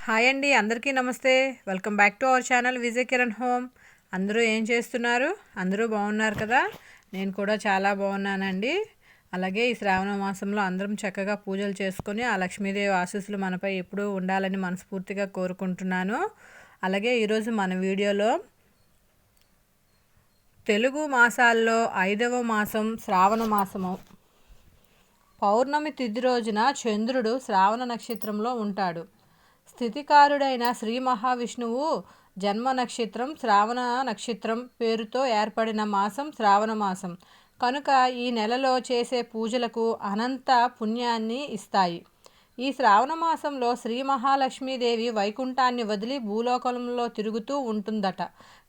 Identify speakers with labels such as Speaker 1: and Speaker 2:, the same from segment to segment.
Speaker 1: Hi అండి, అందరికీ నమస్తే. Welcome back to our channel Vijay Kiran home. అందరూ ఏం చేస్తున్నారు? అందరూ బాగున్నారు కదా? నేను కూడా చాలా బాగున్నానండి. అలాగే ఈ శ్రావణ మాసంలో అందరం చక్కగా పూజలు చేసుకొని ఆ లక్ష్మీదేవి ఆశీస్సులు మనపై ఎప్పుడూ ఉండాలని మనస్ఫూర్తిగా కోరుకుంటున్నాను. అలాగే ఈరోజు మన వీడియోలో తెలుగు మాసాల్లో 5వ మాసం శ్రావణ మాసము. పౌర్ణమి తిథి రోజున చంద్రుడు శ్రావణ నక్షత్రంలో ఉంటాడు. స్థితికారుడైన శ్రీ మహావిష్ణువు జన్మ నక్షత్రం శ్రావణ నక్షత్రం పేరుతో ఏర్పడిన మాసం శ్రావణ మాసం కనుక ఈ నెలలో చేసే పూజలకు అనంత పుణ్యాన్ని ఇస్తాయి. ఈ శ్రావణ మాసంలో శ్రీ మహాలక్ష్మీదేవి వైకుంఠాన్ని వదిలి భూలోకంలో తిరుగుతూ ఉంటుందట.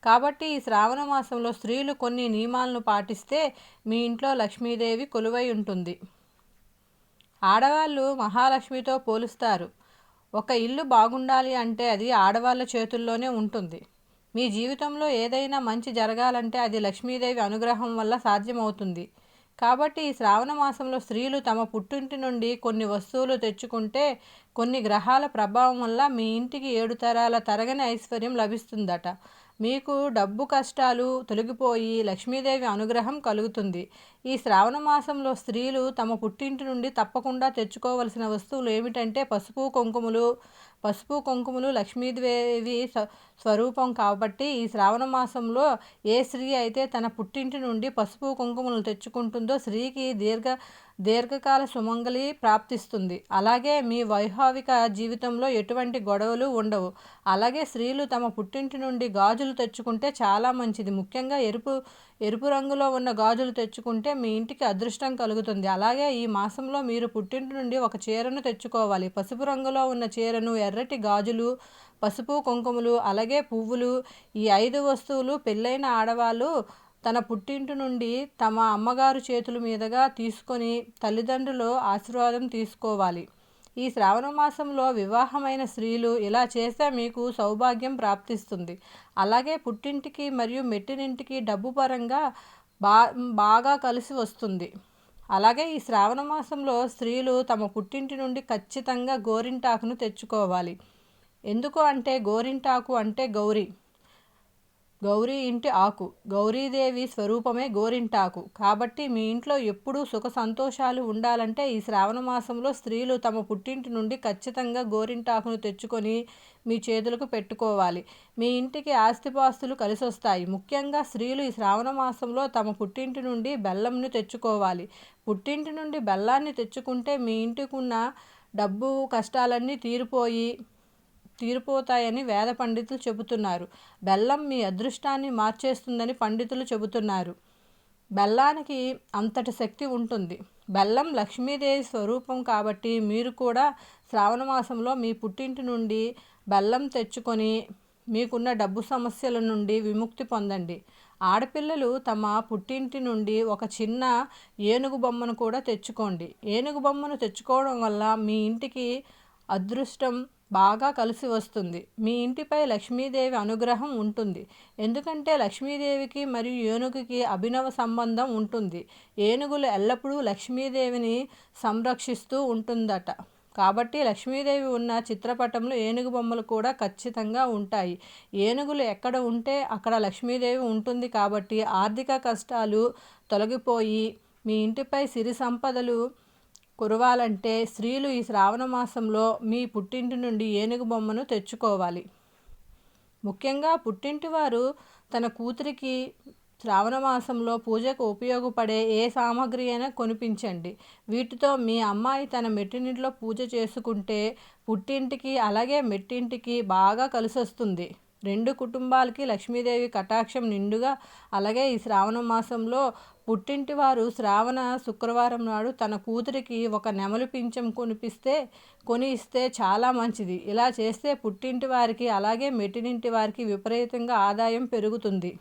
Speaker 1: కాబట్టి ఈ శ్రావణ మాసంలో స్త్రీలు కొన్ని నియమాలను పాటిస్తే మీ ఇంట్లో లక్ష్మీదేవి కొలువై ఉంటుంది. ఆడవాళ్ళు మహాలక్ష్మితో పోలుస్తారు. ఒక ఇల్లు బాగుండాలి అంటే అది ఆడవాళ్ళ చేతుల్లోనే ఉంటుంది. మీ జీవితంలో ఏదైనా మంచి జరగాలంటే అది లక్ష్మీదేవి అనుగ్రహం వల్ల సాధ్యమవుతుంది. కాబట్టి ఈ శ్రావణ మాసంలో స్త్రీలు తమ పుట్టింటి నుండి కొన్ని వస్తువులు తెచ్చుకుంటే కొన్ని గ్రహాల ప్రభావం వల్ల మీ ఇంటికి 7 తరాల తరగని ఐశ్వర్యం లభిస్తుందట. మీకు డబ్బు కష్టాలు తొలగిపోయి లక్ష్మీదేవి అనుగ్రహం కలుగుతుంది. ఈ శ్రావణ మాసంలో స్త్రీలు తమ పుట్టింటి నుండి తప్పకుండా తెచ్చుకోవలసిన వస్తువులు ఏమిటంటే పసుపు కుంకుమలు లక్ష్మీదేవి స్వరూపం. కాబట్టి ఈ శ్రావణ మాసంలో ఏ స్త్రీ అయితే తన పుట్టింటి నుండి పసుపు కుంకుమలు తెచ్చుకుంటుందో స్త్రీకి దీర్ఘకాల సుమంగళి ప్రాప్తిస్తుంది. అలాగే మీ వైవాహిక జీవితంలో ఎటువంటి గొడవలు ఉండవు. అలాగే స్త్రీలు తమ పుట్టింటి నుండి గాజులు తెచ్చుకుంటే చాలా మంచిది. ముఖ్యంగా ఎరుపు రంగులో ఉన్న గాజులు తెచ్చుకుంటే మీ ఇంటికి అదృష్టం కలుగుతుంది. అలాగే ఈ మాసంలో మీరు పుట్టింటి నుండి ఒక చీరను తెచ్చుకోవాలి. పసుపు రంగులో ఉన్న చీరను, ఎర్రటి గాజులు, పసుపు కుంకుమలు, అలాగే పువ్వులు, ఈ 5 వస్తువులు పెళ్ళైన ఆడవాళ్ళు తన పుట్టింటి నుండి తమ అమ్మగారు చేతుల మీదుగా తీసుకొని తల్లిదండ్రుల ఆశీర్వాదం తీసుకోవాలి. ఈ శ్రావణ మాసంలో వివాహమైన స్త్రీలు ఇలా చేస్తే మీకు సౌభాగ్యం ప్రాప్తిస్తుంది. అలాగే పుట్టింటికి మరియు మెట్టినింటికి డబ్బు పరంగా బాగా కలిసి వస్తుంది. అలాగే ఈ శ్రావణ మాసంలో స్త్రీలు తమ పుట్టింటి నుండి ఖచ్చితంగా గోరింటాకును తెచ్చుకోవాలి. ఎందుకు అంటే గోరింటాకు అంటే గౌరీ ఇంటి ఆకు, గౌరీదేవి స్వరూపమే గోరింటాకు. కాబట్టి మీ ఇంట్లో ఎప్పుడూ సుఖ సంతోషాలు ఉండాలంటే ఈ శ్రావణ మాసంలో స్త్రీలు తమ పుట్టింటి నుండి ఖచ్చితంగా గోరింటాకును తెచ్చుకొని మీ చేతులకు పెట్టుకోవాలి. మీ ఇంటికి ఆస్తిపాస్తులు కలిసొస్తాయి. ముఖ్యంగా స్త్రీలు ఈ శ్రావణ మాసంలో తమ పుట్టింటి నుండి బెల్లంను తెచ్చుకోవాలి. పుట్టింటి నుండి బెల్లాన్ని తెచ్చుకుంటే మీ ఇంటికి ఉన్న డబ్బు కష్టాలన్నీ తీరిపోతాయని వేద పండితులు చెబుతున్నారు. బెల్లం మీ అదృష్టాన్ని మార్చేస్తుందని పండితులు చెబుతున్నారు. బెల్లానికి అంతటి శక్తి ఉంటుంది. బెల్లం లక్ష్మీదేవి స్వరూపం. కాబట్టి మీరు కూడా శ్రావణ మాసంలో మీ పుట్టింటి నుండి బెల్లం తెచ్చుకొని మీకున్న డబ్బు సమస్యల నుండి విముక్తి పొందండి. ఆడపిల్లలు తమ పుట్టింటి నుండి ఒక చిన్న ఏనుగు బొమ్మను కూడా తెచ్చుకోండి. ఏనుగు బొమ్మను తెచ్చుకోవడం వల్ల మీ ఇంటికి అదృష్టం బాగా కలిసి వస్తుంది. మీ ఇంటిపై లక్ష్మీదేవి అనుగ్రహం ఉంటుంది. ఎందుకంటే లక్ష్మీదేవికి మరియు ఏనుగుకి అభినవ సంబంధం ఉంటుంది. ఏనుగులు ఎల్లప్పుడూ లక్ష్మీదేవిని సంరక్షిస్తూ ఉంటుందట. కాబట్టి లక్ష్మీదేవి ఉన్న చిత్రపటంలో ఏనుగు బొమ్మలు కూడా ఖచ్చితంగా ఉంటాయి. ఏనుగులు ఎక్కడ ఉంటే అక్కడ లక్ష్మీదేవి ఉంటుంది. కాబట్టి ఆర్థిక కష్టాలు తొలగిపోయి మీ ఇంటిపై సిరి సంపదలు కురవాలంటే స్త్రీలు ఈ శ్రావణ మాసంలో మీ పుట్టింటి నుండి ఏనుగు బొమ్మను తెచ్చుకోవాలి. ముఖ్యంగా పుట్టింటి వారు తన కూతురికి శ్రావణ మాసంలో పూజకు ఉపయోగపడే ఏ సామాగ్రి అయినా కొనిపించండి. వీటితో మీ అమ్మాయి తన మెట్టినింట్లో పూజ చేసుకుంటే పుట్టింటికి అలాగే మెట్టింటికి బాగా కలిసొస్తుంది. 2 కుటుంబాలకి లక్ష్మీదేవి కటాక్షం నిండుగా. అలాగే ఈ శ్రావణ మాసంలో పుట్టింటి వారు శ్రావణ శుక్రవారం నాడు తన కూతురికి ఒక నెమలి పింఛం కొని ఇస్తే చాలా మంచిది. ఇలా చేస్తే పుట్టింటి వారికి అలాగే మెట్టినింటి వారికి విపరీతంగా ఆదాయం పెరుగుతుంది.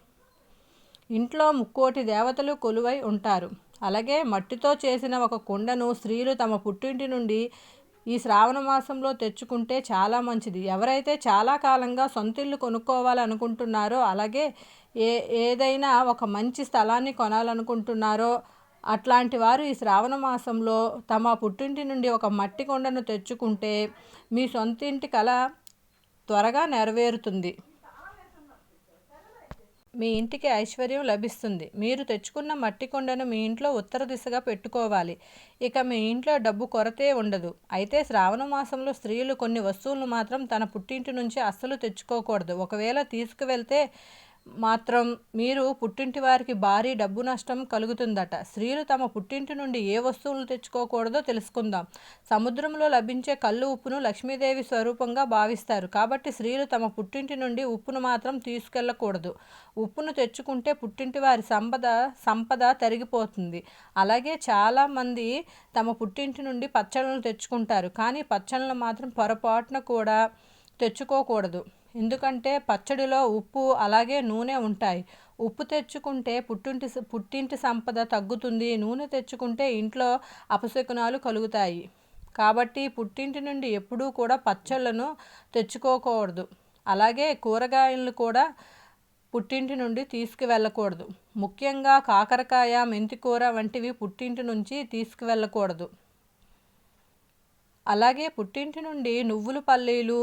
Speaker 1: ఇంట్లో 3 దేవతలు కొలువై ఉంటారు. అలాగే మట్టితో చేసిన ఒక కుండను స్త్రీలు తమ పుట్టింటి నుండి ఈ శ్రావణ మాసంలో తెచ్చుకుంటే చాలా మంచిది. ఎవరైతే చాలా కాలంగా సొంతిల్లు కొనుక్కోవాలనుకుంటున్నారో అలాగే ఏదైనా ఒక మంచి స్థలాన్ని కొనాలనుకుంటున్నారో అట్లాంటి వారు ఈ శ్రావణ మాసంలో తమ పుట్టింటి నుండి ఒక మట్టి కొండను తెచ్చుకుంటే మీ సొంతింటి కల త్వరగా నెరవేరుతుంది. మీ ఇంటికి ఐశ్వర్యం లభిస్తుంది. మీరు తెచ్చుకున్న మట్టి కుండను మీ ఇంట్లో ఉత్తర దిశగా పెట్టుకోవాలి. ఇక మీ ఇంట్లో డబ్బు కొరతే ఉండదు. అయితే శ్రావణ మాసంలో స్త్రీలు కొన్ని వస్తువులను మాత్రం తన పుట్టింటి నుంచి అస్సలు తెచ్చుకోకూడదు. ఒకవేళ తీసుకువెళ్తే మాత్రం మీరు పుట్టింటి వారికి భారీ డబ్బు నష్టం కలుగుతుందట. స్త్రీలు తమ పుట్టింటి నుండి ఏ వస్తువులు తెచ్చుకోకూడదో తెలుసుకుందాం. సముద్రంలో లభించే కల్లు ఉప్పును లక్ష్మీదేవి స్వరూపంగా భావిస్తారు. కాబట్టి స్త్రీలు తమ పుట్టింటి నుండి ఉప్పును మాత్రం తీసుకెళ్ళకూడదు. ఉప్పును తెచ్చుకుంటే పుట్టింటి వారి సంపద తరిగిపోతుంది. అలాగే చాలామంది తమ పుట్టింటి నుండి పచ్చళ్ళను తెచ్చుకుంటారు. కానీ పచ్చళ్ళను మాత్రం పొరపాటున కూడా తెచ్చుకోకూడదు. ఎందుకంటే పచ్చడిలో ఉప్పు అలాగే నూనె ఉంటాయి. ఉప్పు తెచ్చుకుంటే పుట్టింటి సంపద తగ్గుతుంది. నూనె తెచ్చుకుంటే ఇంట్లో అపశకునాలు కలుగుతాయి. కాబట్టి పుట్టింటి నుండి ఎప్పుడూ కూడా పచ్చళ్ళను తెచ్చుకోకూడదు. అలాగే కూరగాయలను కూడా పుట్టింటి నుండి తీసుకువెళ్ళకూడదు. ముఖ్యంగా కాకరకాయ, మెంతికూర వంటివి పుట్టింటి నుంచి తీసుకువెళ్ళకూడదు. అలాగే పుట్టింటి నుండి నువ్వులు, పల్లీలు,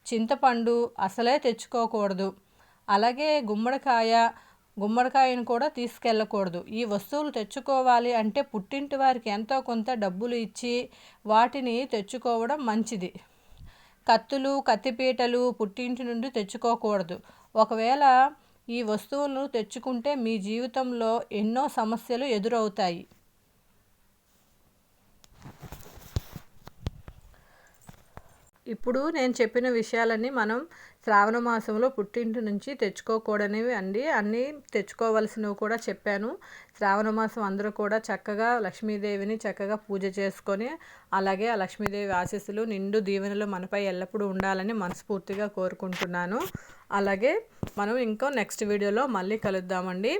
Speaker 1: చింతపండు అసలే తెచ్చుకోకూడదు. అలాగే గుమ్మడికాయను కూడా తీసుకెళ్ళకూడదు. ఈ వస్తువులు తెచ్చుకోవాలి అంటే పుట్టింటి వారికి ఎంతో కొంత డబ్బులు ఇచ్చి వాటిని తెచ్చుకోవడం మంచిది. కత్తులు, కత్తిపీటలు పుట్టింటి నుండి తెచ్చుకోకూడదు. ఒకవేళ ఈ వస్తువులను తెచ్చుకుంటే మీ జీవితంలో ఎన్నో సమస్యలు ఎదురవుతాయి. ఇప్పుడు నేను చెప్పిన విషయాలన్నీ మనం శ్రావణ మాసంలో పుట్టింటి నుంచి తెచ్చుకోకూడనివి అండి. అన్నీ తెచ్చుకోవలసినవి కూడా చెప్పాను. శ్రావణ మాసం అందరూ కూడా చక్కగా లక్ష్మీదేవిని చక్కగా పూజ చేసుకొని, అలాగే ఆ లక్ష్మీదేవి ఆశీస్సులు, నిండు దీవెనలు మనపై ఎల్లప్పుడూ ఉండాలని మనస్ఫూర్తిగా కోరుకుంటున్నాను. అలాగే మనం ఇంకో నెక్స్ట్ వీడియోలో మళ్ళీ కలుద్దామండి.